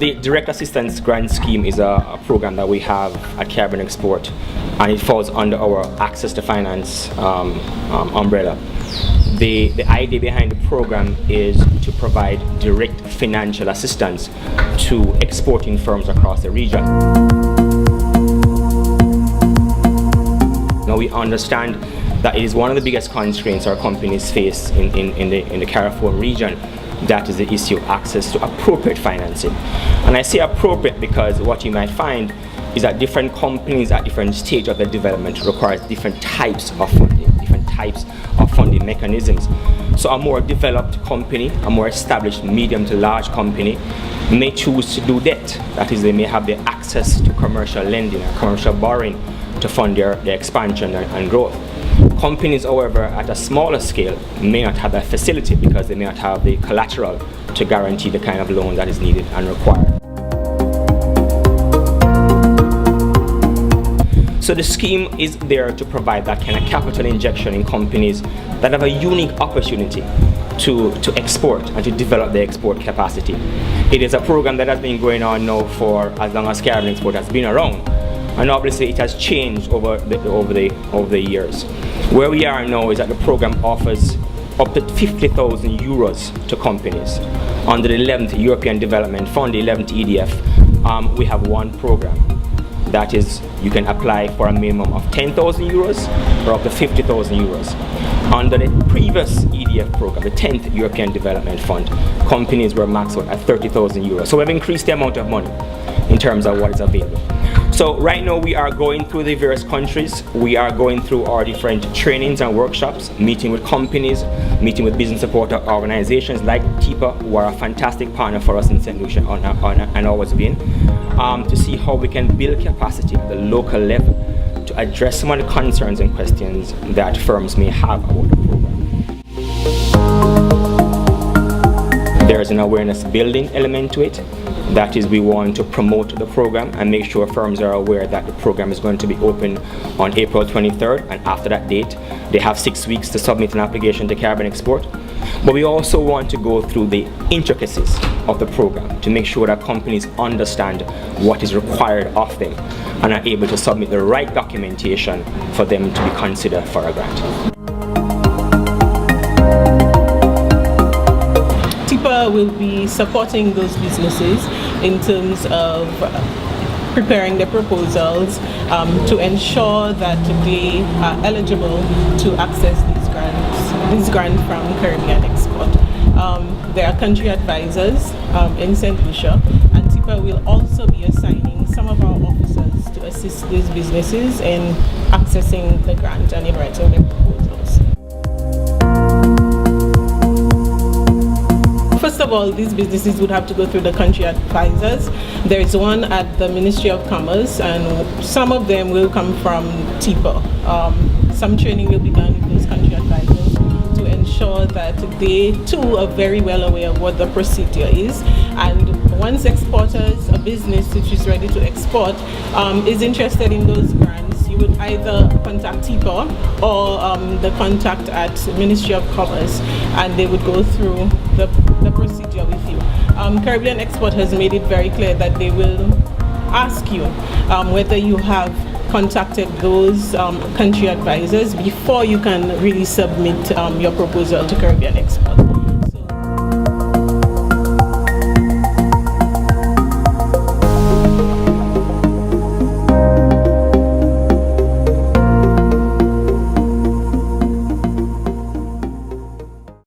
the Direct Assistance Grant Scheme is a program that we have at Caribbean Export, and it falls under our Access to Finance umbrella. The idea behind the program is to provide direct financial assistance to exporting firms across the region. Now we understand that it is one of the biggest constraints our companies face in the CARIFORUM region. That is the issue of access to appropriate financing. And I say appropriate because what you might find is that different companies at different stages of their development require different types of funding, different types of funding mechanisms. So a more developed company, a more established medium to large company may choose to do debt. That is, they may have the access to commercial lending or commercial borrowing to fund their expansion and growth. Companies, however, at a smaller scale may not have that facility because they may not have the collateral to guarantee the kind of loan that is needed and required. So the scheme is there to provide that kind of capital injection in companies that have a unique opportunity to export and to develop their export capacity. It is a program that has been going on now for as long as Caribbean Export has been around. And obviously it has changed over the years. Where we are now is that the program offers up to 50,000 euros to companies. Under the 11th European Development Fund, the 11th EDF, we have one program. That is, you can apply for a minimum of 10,000 euros or up to 50,000 euros. Under the previous EDF program, the 10th European Development Fund, companies were maxed out at 30,000 euros. So we've increased the amount of money in terms of what is available. So right now we are going through the various countries. We are going through our different trainings and workshops, meeting with companies, meeting with business support organizations like TIPA, who are a fantastic partner for us in St. Lucia and always been, to see how we can build capacity at the local level to address some of the concerns and questions that firms may have about the program. There is an awareness building element to it. That is, we want to promote the program and make sure firms are aware that the program is going to be open on April 23rd, and after that date they have 6 weeks to submit an application to Caribbean Export. But we also want to go through the intricacies of the program to make sure that companies understand what is required of them and are able to submit the right documentation for them to be considered for a grant. TIPA will be supporting those businesses in terms of preparing the proposals to ensure that they are eligible to access these grants from Caribbean Export. There are country advisors in St. Lucia, and TIPA will also be assigning some of our officers to assist these businesses in accessing the grant and in writing their proposals. First of all, these businesses would have to go through the country advisors. There is one at the Ministry of Commerce, and some of them will come from TIPA. Some training will be done with those country advisors to ensure that they too are very well aware of what the procedure is. And once exporters, a business which is ready to export, is interested in those grants, you would either contact TIPA or the contact at Ministry of Commerce, and they would go through the procedure with you. Caribbean Export has made it very clear that they will ask you whether you have contacted those country advisors before you can really submit your proposal to Caribbean Export.